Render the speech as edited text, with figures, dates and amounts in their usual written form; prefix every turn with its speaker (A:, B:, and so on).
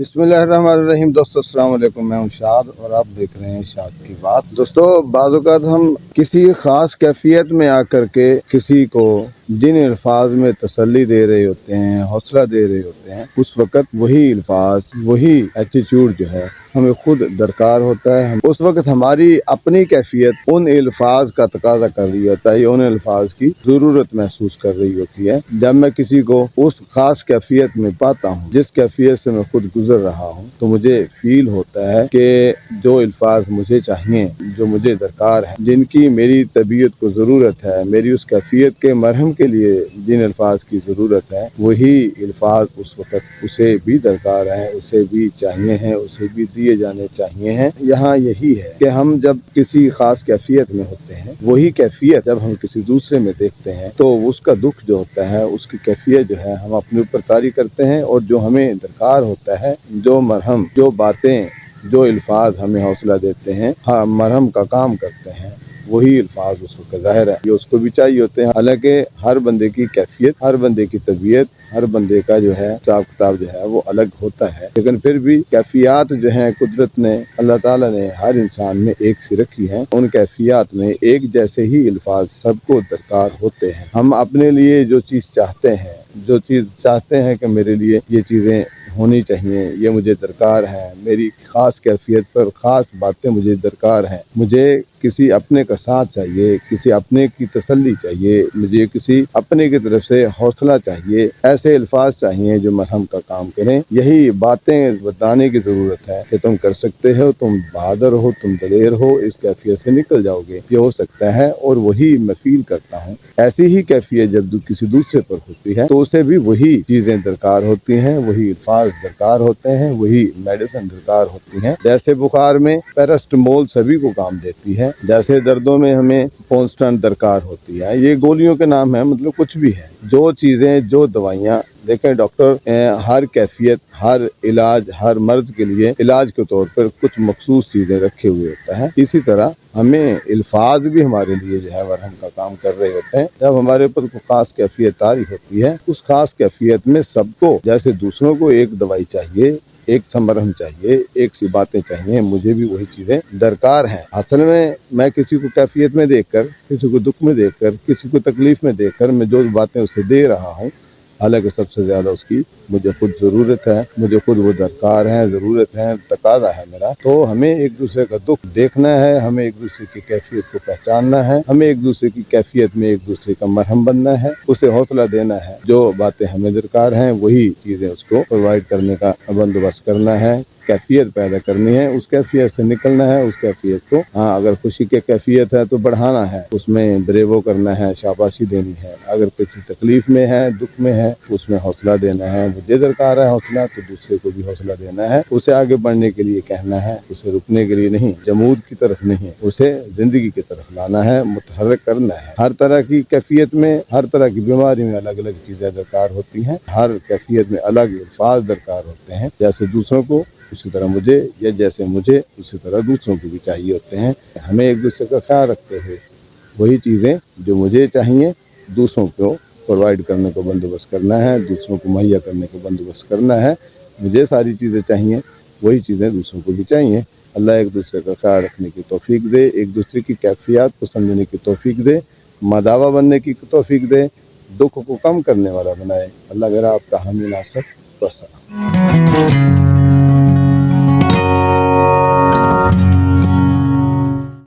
A: बिस्मिल्लाहिर्रहमानिर्रहीम। दोस्तों अस्सलाम वालेकुम, मैं हूं शाद और आप देख रहे हैं शाद की बात। दोस्तों बाज़ औक़ात हम किसी ख़ास कैफियत में आकर के किसी को जिन अल्फाज में तसल्ली दे रहे होते हैं, हौसला दे रहे होते हैं, उस वक़्त वही अल्फाज, वही एटीट्यूड जो है हमें खुद दरकार होता है। उस वक़्त हमारी अपनी कैफियत उन अल्फाज का तकाजा कर रही होता है, उन अल्फाज की ज़रूरत महसूस कर रही होती है। जब मैं किसी को उस ख़ास कैफियत में पाता हूँ जिस कैफियत से मैं खुद गुजर रहा हूँ, तो मुझे फील होता है कि जो अल्फाज मुझे चाहिए, जो मुझे दरकार है, जिनकी मेरी तबीयत को ज़रूरत है, मेरी उस कैफियत के मरहम के लिए जिन अल्फाज की ज़रूरत है, वही अल्फाज उस वक़्त उसे भी दरकार है, उसे भी चाहिए हैं, उसे भी दिए जाने चाहिए हैं। यहाँ यही है कि हम जब किसी ख़ास कैफियत में होते हैं, वही कैफियत जब हम किसी दूसरे में देखते हैं तो उसका दुख जो होता है, उसकी कैफियत जो है हम अपने ऊपर तारी करते हैं, और जो हमें दरकार होता है, जो मरहम, जो बातें, जो अल्फाज हमें हौसला देते हैं, हाँ मरहम का काम करते हैं, वही अल्फाज उसको ज़ाहिर है ये उसको भी चाहिए होते हैं। हालांकि हर बंदे की कैफियत, हर बंदे की तबीयत, हर बंदे का जो है हिसाब किताब जो है वो अलग होता है, लेकिन फिर भी कैफियत जो है कुदरत ने, अल्लाह ताला ने हर इंसान में एक सी रखी है। उन कैफियत में एक जैसे ही अल्फाज सबको दरकार होते हैं। हम अपने लिए जो चीज़ चाहते हैं, जो चीज़ चाहते हैं कि मेरे लिए ये चीज़ें होनी चाहिए, ये मुझे दरकार है, मेरी ख़ास कैफियत पर ख़ास बातें मुझे दरकार हैं, मुझे किसी अपने का साथ चाहिए, किसी अपने की तसल्ली चाहिए, मुझे किसी अपने की तरफ से हौसला चाहिए, ऐसे अल्फाज चाहिए जो मरहम का काम करें। यही बातें बताने की ज़रूरत है कि तुम कर सकते हो, तुम बहादुर हो, तुम दलेर हो, इस कैफियत से निकल जाओगे, ये हो सकता है। और वही मैं फील करता हूँ। ऐसी ही कैफियत जब किसी दूसरे पर होती है तो उसे भी वही चीज़ें दरकार होती हैं, वही अल्फाज दरकार होते हैं, वही मेडिसिन दरकार होती हैं। जैसे बुखार में पैरास्टामोल सभी को काम देती है, जैसे दर्दों में हमें कॉन्स्टेंट दरकार होती है। ये गोलियों के नाम है, मतलब कुछ भी है। जो चीज़ें, जो दवाइयाँ, देखें डॉक्टर हर कैफियत, हर इलाज, हर मर्ज के लिए इलाज के तौर पर कुछ मखसूस चीज़ें रखे हुए होता है। इसी तरह हमें अल्फाज भी हमारे लिए जो है मरहम का काम कर रहे होते हैं। जब हमारे ऊपर कोई खास कैफियत तारी होती है, उस खास कैफियत में सबको, जैसे दूसरों को एक दवाई चाहिए, एक मरहम चाहिए, एक सी बातें चाहिए, मुझे भी वही चीज़ें दरकार हैं। असल में मैं किसी को कैफियत में देखकर, किसी को दुख में देखकर, किसी को तकलीफ में देखकर मैं जो बातें उसे दे रहा हूँ, हालांकि सबसे ज़्यादा उसकी मुझे खुद ज़रूरत है, मुझे खुद वो दरकार है, ज़रूरत है, तकाज़ा है मेरा। तो हमें एक दूसरे का दुख देखना है, हमें एक दूसरे की कैफियत को पहचानना है, हमें एक दूसरे की कैफियत में एक दूसरे का मरहम बनना है, उसे हौसला देना है। जो बातें हमें दरकार हैं वही चीज़ें उसको प्रोवाइड करने का बंदोबस्त करना है, कैफियत पैदा करनी है, उस कैफियत से निकलना है। उस कैफियत को, हाँ अगर खुशी की कैफियत है तो बढ़ाना है, उसमें ब्रेवो करना है, शाबाशी देनी है। अगर किसी तकलीफ में है, दुख में है, तो उसमें हौसला देना है। मुझे दरकार है हौसला, तो दूसरे को भी हौसला देना है, उसे आगे बढ़ने के लिए कहना है, उसे रुकने के लिए नहीं, जमूद की तरफ नहीं, उसे जिंदगी की तरफ लाना है, मुतहर्रिक करना है। हर तरह की कैफियत में, हर तरह की बीमारी में अलग अलग चीज़ें दरकार होती हैं, हर कैफियत में अलग अल्फाज दरकार होते हैं। जैसे दूसरों को उसी तरह मुझे, या जैसे मुझे उसी तरह दूसरों को भी चाहिए होते हैं। हमें एक दूसरे का ख्याल रखते हुए वही चीज़ें जो मुझे चाहिए दूसरों को प्रोवाइड करने को बंदोबस्त करना है, दूसरों को मुहैया करने को बंदोबस्त करना है। मुझे सारी चीज़ें चाहिए, वही चीज़ें दूसरों को भी चाहिए। अल्लाह एक दूसरे का ख्याल रखने की तौफीक दे, एक दूसरे की कैफियत को समझने की तौफीक दे, मदावा बनने की तौफीक दे, दुख को कम करने वाला बनाए। अल्लाह मेरा आपका हामी नासर।